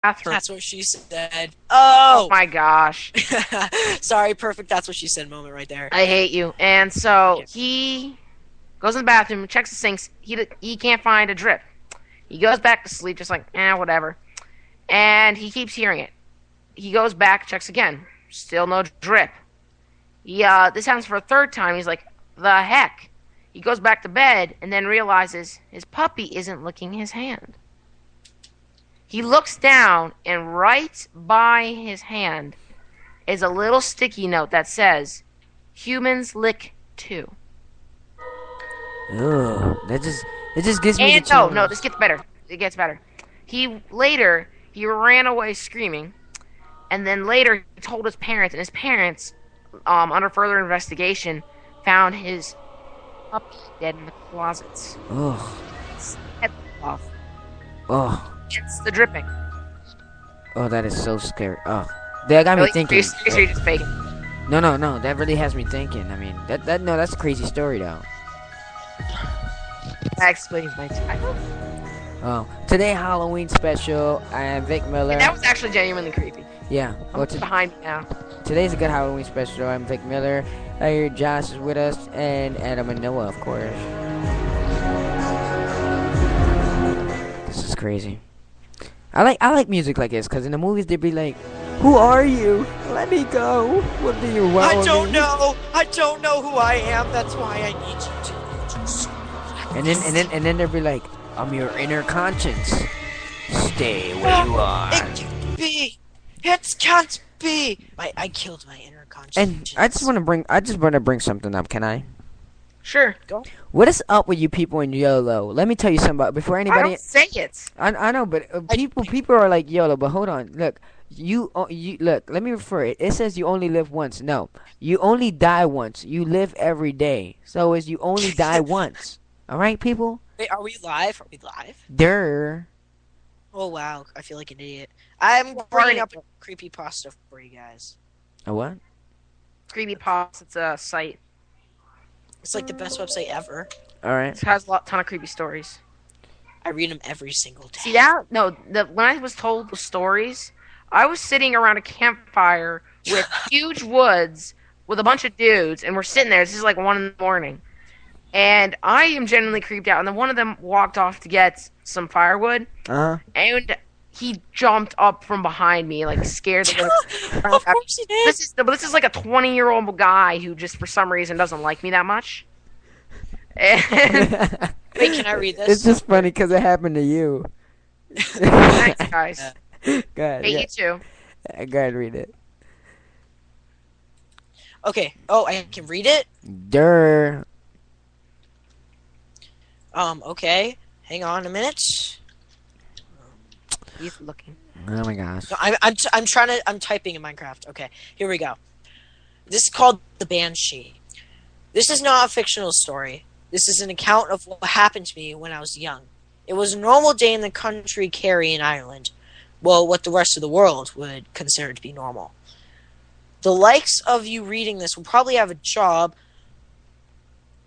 bathroom. That's what she said. Oh Oh! my gosh. Sorry, perfect. That's what she said moment right there. I hate you. And so Yeah. he goes in the bathroom, checks the sinks. He can't find a drip. He goes back to sleep, just like, whatever. And he keeps hearing it. He goes back, checks again. Still no drip. This happens for a third time. He's like, the heck? He goes back to bed and then realizes his puppy isn't licking his hand. He looks down, and right by his hand is a little sticky note that says, humans lick too. Ugh, it just gives me the And chills. no, this gets better. It gets better. He ran away screaming, and then later he told his parents, and his parents, under further investigation, found his puppy dead in the closets. Ugh. His head off. Ugh. It's the dripping. Oh, that is so scary. Ugh. That got me Really? thinking. You're just faking. No. That really has me thinking. I mean, that's a crazy story though. That explains my title. Oh, today Halloween special. I am Vick Miller. And that was actually genuinely creepy. Yeah. Well, I'm behind me now. today's a good Halloween special. I'm Vick Miller. Here, Josh is with us, and Adom and Noah, of course. This is crazy. I like music like this, because in the movies they'd be like, "Who are you? Let me go. What do you want?" I don't know. I don't know who I am. That's why I need you to. And then they'd be like, "I'm your inner conscience. Stay where you are." It can't be. It can't be. I killed my inner conscience. And I just want to bring something up. Can I? Sure. Go. What is up with you people in YOLO? Let me tell you something about before I anybody. don't say it. I know, but people are like YOLO. But hold on, look, you look. Let me refer it. It says you only live once. No, you only die once. You live every day. So is you only die once. All right, people. Wait, are we live? Are we live? Durr. Oh wow, I feel like an idiot. I'm bringing up a creepypasta for you guys. A what? Creepypasta. It's a site. It's like the best website ever. All right. It has ton of creepy stories. I read them every single day. See that? No, when I was told the stories, I was sitting around a campfire with huge woods with a bunch of dudes, and we're sitting there. This is like 1 a.m. And I am genuinely creeped out. And then one of them walked off to get some firewood, and he jumped up from behind me, like scared the living. Of course he did. This is like a 20-year-old guy who just for some reason doesn't like me that much. And Wait, can I read this? It's just funny because it happened to you. thanks, guys. Go ahead. Hey, you too. Go ahead, read it. Okay. Oh, I can read it? Durr. Okay. Hang on a minute. He's looking. Oh my gosh. No, I'm typing in Minecraft. Okay, here we go. This is called The Banshee. This is not a fictional story. This is an account of what happened to me when I was young. It was a normal day in the country Kerry in Ireland. Well, what the rest of the world would consider to be normal. The likes of you reading this will probably have a job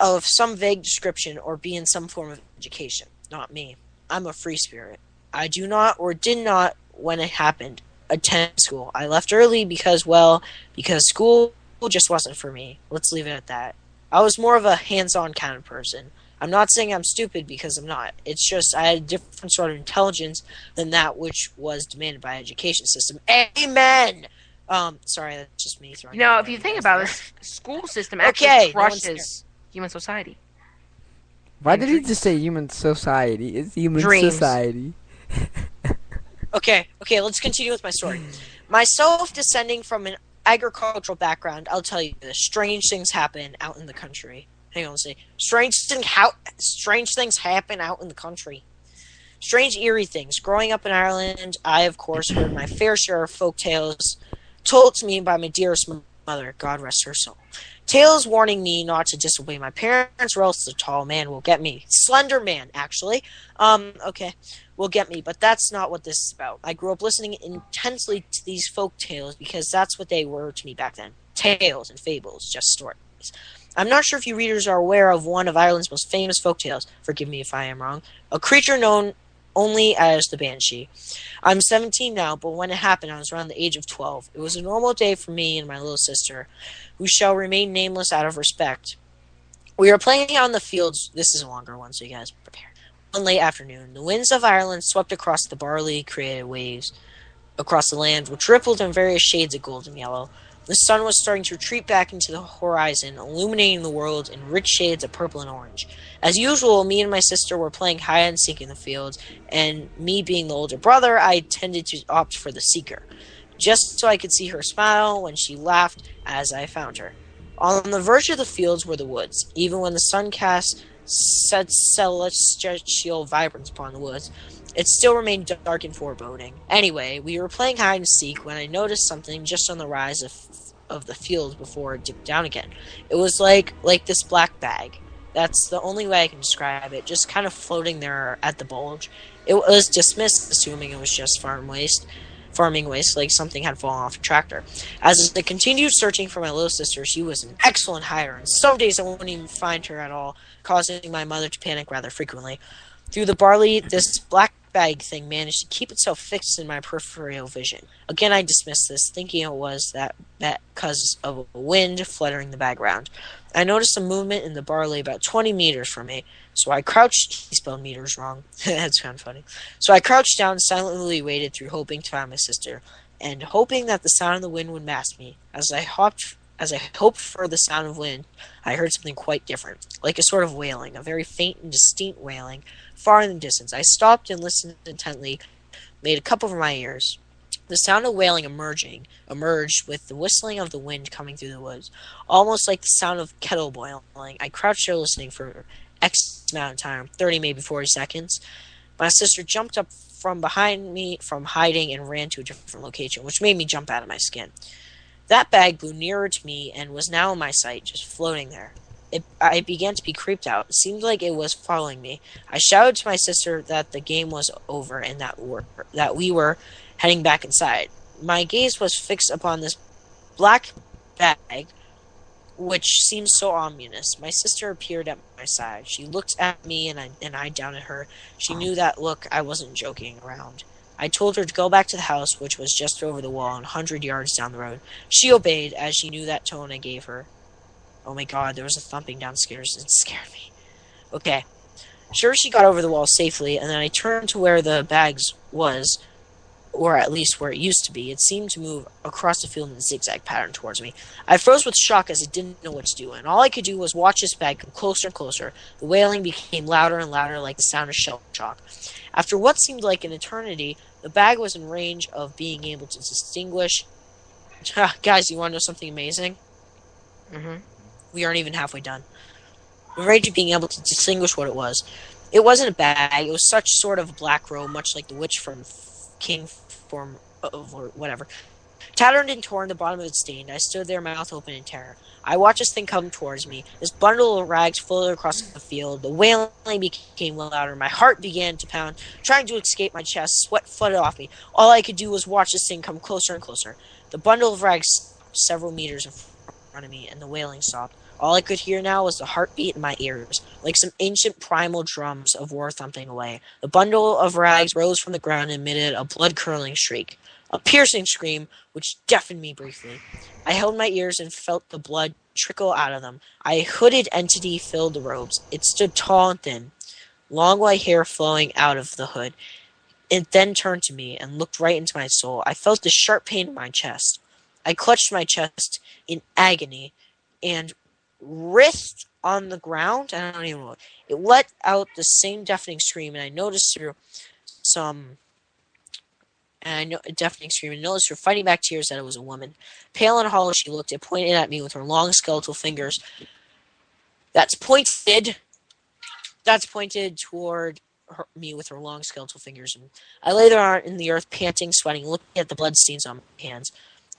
of some vague description or be in some form of education. Not me. I'm a free spirit. I do not, or did not, when it happened, attend school. I left early because school just wasn't for me. Let's leave it at that. I was more of a hands-on kind of person. I'm not saying I'm stupid because I'm not. It's just I had a different sort of intelligence than that which was demanded by education system. Amen! Sorry, that's just me throwing. You know, if you think about it, this school system actually crushes human society. Why did he just say human society? It's human Dreams. society. Okay, let's continue with my story. Myself descending from an agricultural background, I'll tell you this. Strange things happen out in the country. Hang on, let's see. Strange things happen out in the country. Strange, eerie things. Growing up in Ireland, I, of course, heard my fair share of folk tales told to me by my dearest mother, God rest her soul. Tales warning me not to disobey my parents, or else the tall man will get me. Slender man, actually. Okay, will get me, but that's not what this is about. I grew up listening intensely to these folk tales because that's what they were to me back then. Tales and fables, just stories. I'm not sure if you readers are aware of one of Ireland's most famous folk tales. Forgive me if I am wrong. A creature known only as the Banshee. I'm 17 now, but when it happened, I was around the age of 12. It was a normal day for me and my little sister, who shall remain nameless out of respect. We were playing out in the fields. This is a longer one, so you guys prepare. One late afternoon, the winds of Ireland swept across the barley-created waves across the land, which rippled in various shades of golden yellow. The sun was starting to retreat back into the horizon, illuminating the world in rich shades of purple and orange. As usual, me and my sister were playing hide and seek in the fields, and me being the older brother, I tended to opt for the seeker, just so I could see her smile when she laughed as I found her. On the verge of the fields were the woods. Even when the sun cast such celestial vibrance upon the woods, it still remained dark and foreboding. Anyway, we were playing hide and seek when I noticed something just on the rise of the field before it dipped down again. It was like this black bag. That's the only way I can describe it, just kind of floating there at the bulge. It was dismissed, assuming it was just farming waste, like something had fallen off a tractor. As I continued searching for my little sister, she was an excellent hider, and some days I wouldn't even find her at all, causing my mother to panic rather frequently. Through the barley, this black bag thing managed to keep itself fixed in my peripheral vision. Again, I dismissed this, thinking it was that because of a wind fluttering the bag around. I noticed a movement in the barley about 20 meters from me, so I crouched. He spelled meters wrong. That's kind of funny. So I crouched down and silently waited through hoping to find my sister, and hoping that the sound of the wind would mask me. As I hoped for the sound of wind, I heard something quite different, like a sort of wailing, a very faint and distinct wailing, far in the distance. I stopped and listened intently, made a cup over my ears. The sound of wailing emerged with the whistling of the wind coming through the woods, almost like the sound of kettle boiling. I crouched there listening for X amount of time, 30, maybe 40 seconds. My sister jumped up from behind me from hiding and ran to a different location, which made me jump out of my skin. That bag blew nearer to me and was now in my sight, just floating there. I began to be creeped out. It seemed like it was following me. I shouted to my sister that the game was over and that we were heading back inside. My gaze was fixed upon this black bag, which seemed so ominous. My sister appeared at my side. She looked at me and I down at her. She knew that look. I wasn't joking around. I told her to go back to the house, which was just over the wall and 100 yards down the road. She obeyed, as she knew that tone I gave her. Oh my god, there was a thumping downstairs. It scared me. Okay. Sure, she got over the wall safely, and then I turned to where the bags was, or at least where it used to be. It seemed to move across the field in a zigzag pattern towards me. I froze with shock as I didn't know what to do, and all I could do was watch this bag come closer and closer. The wailing became louder and louder, like the sound of shell shock. After what seemed like an eternity, the bag was in range of being able to distinguish... Guys, you want to know something amazing? Mm-hmm. We aren't even halfway done. In range of being able to distinguish what it was. It wasn't a bag. It was such sort of black robe, much like the witch from King Form of or whatever. Tattered and torn, the bottom of it stained. I stood there, mouth open in terror. I watched this thing come towards me. This bundle of rags floated across the field. The wailing became louder. My heart began to pound, trying to escape my chest. Sweat flooded off me. All I could do was watch this thing come closer and closer. The bundle of rags several meters in front of me, and the wailing stopped. All I could hear now was the heartbeat in my ears, like some ancient primal drums of war thumping away. The bundle of rags rose from the ground and emitted a blood-curdling shriek. A piercing scream, which deafened me briefly. I held my ears and felt the blood trickle out of them. A hooded entity filled the robes. It stood tall and thin, long white hair flowing out of the hood. It then turned to me and looked right into my soul. I felt this sharp pain in my chest. I clutched my chest in agony and writhed on the ground. I don't even know. It let out the same deafening scream, and I noticed through a deafening scream, and noticed through fighting back tears that it was a woman. Pale and hollow she looked. It pointed at me with her long skeletal fingers. That's pointed toward me with her long skeletal fingers. And I lay there in the earth, panting, sweating, looking at the bloodstains on my hands.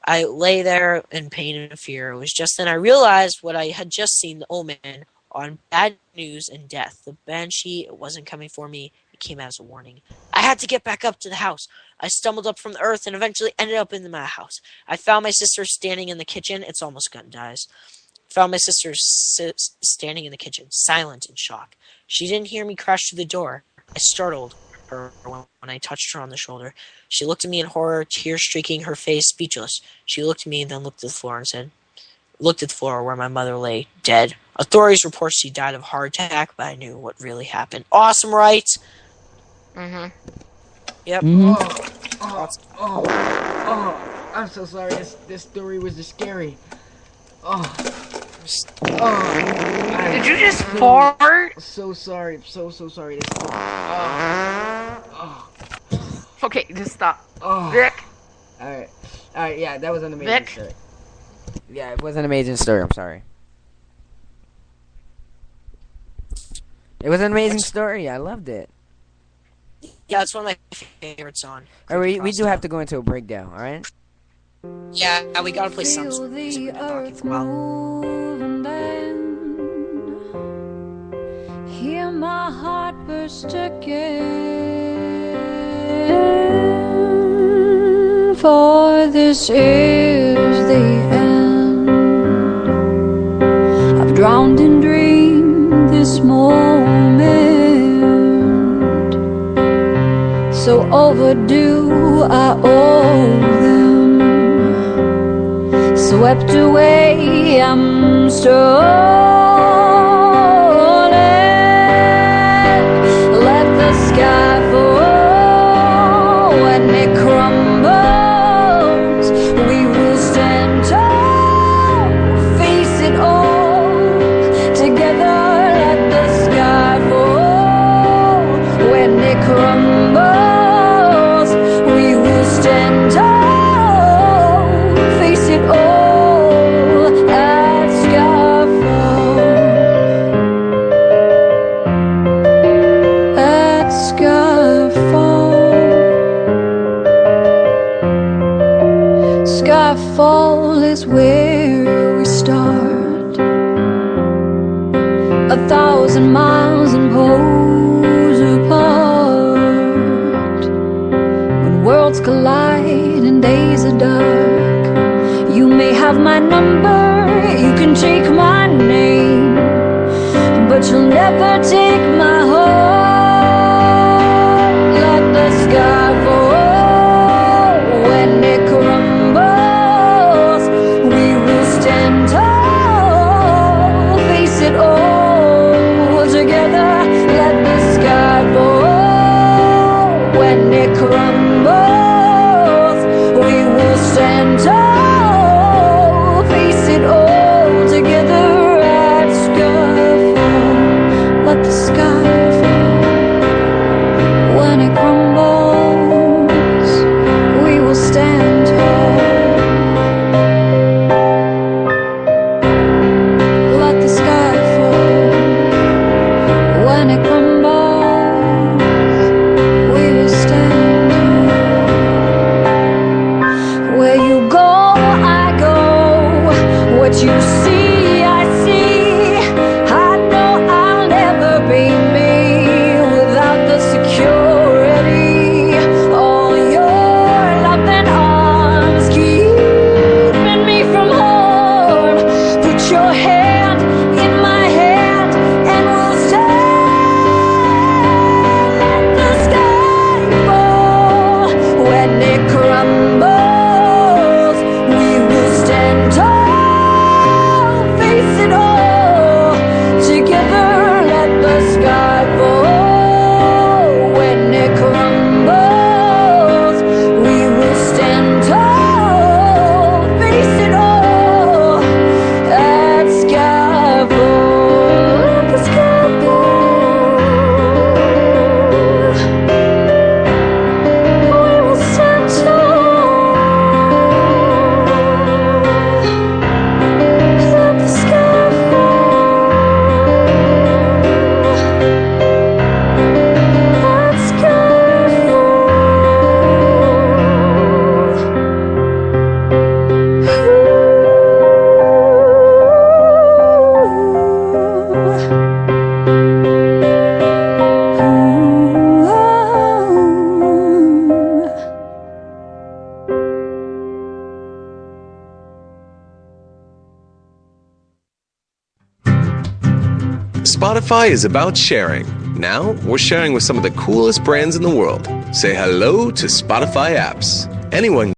I lay there in pain and fear. It was just then I realized what I had just seen, the omen on bad news and death. The banshee, it wasn't coming for me. It came as a warning. I had to get back up to the house. I stumbled up from the earth and eventually ended up in my house. I found my sister standing in the kitchen. It's almost gun dies. Found my sister standing in the kitchen, silent in shock. She didn't hear me crash through the door. I startled. her when I touched her on the shoulder. She looked at me in horror, tears streaking her face, speechless. She looked at me, then looked at the floor and said, looked at the floor where my mother lay, dead. Authorities report she died of a heart attack, but I knew what really happened. Awesome, right? Mm-hmm. Yep. I'm so sorry. This story was just scary. Did you just fart? So sorry. So sorry. Okay, just stop. Oh. Vic. Alright. Yeah, that was an amazing Vic? story. Yeah, it was an amazing story. I'm sorry. It was an amazing story. I loved it. Yeah, it's one of my favorites on. Alright, we do have to go into a breakdown, alright? Yeah, we gotta play some music. We've been talking for a while. Hear my heart burst again, for this is the end. I've drowned in dream this moment, so overdue I owe them. Swept away, I'm stolen. Let the sky fall. When it crumbles, we will stand tall. Face it all together. Let the sky fall. When it crumbles, we will stand tall. Face it all. Skyfall is where we start, 1,000 miles and poles apart. When worlds collide and days are dark, you may have my number, you can take my name, but you'll never take my heart. Let the sky fall. When it crumbles, we will stand tall. Face it all together. Let the sky fall. When it crumbles, we will stand tall. Face it all together. At skyfall, let the sky fall. When it crumbles, we will stand tall. Let the sky fall. When it crumbles, we will stand tall. Where you go, I go. What you see, I see. I know I'll never be me without the security. All your loving arms keeping me from harm. Put your hand in my hand and we'll stand. Let the sky fall. When it crumbles, we will stand tall. Face it all together. Let the sky fall. When it crumbles, we will stand tall. Face it all. At sky fall. Let the sky fall. We will stand tall. Let the sky fall. Let sky fall. Spotify is about sharing, Now, we're sharing with some of the coolest brands in the world. Say hello to Spotify apps. Anyone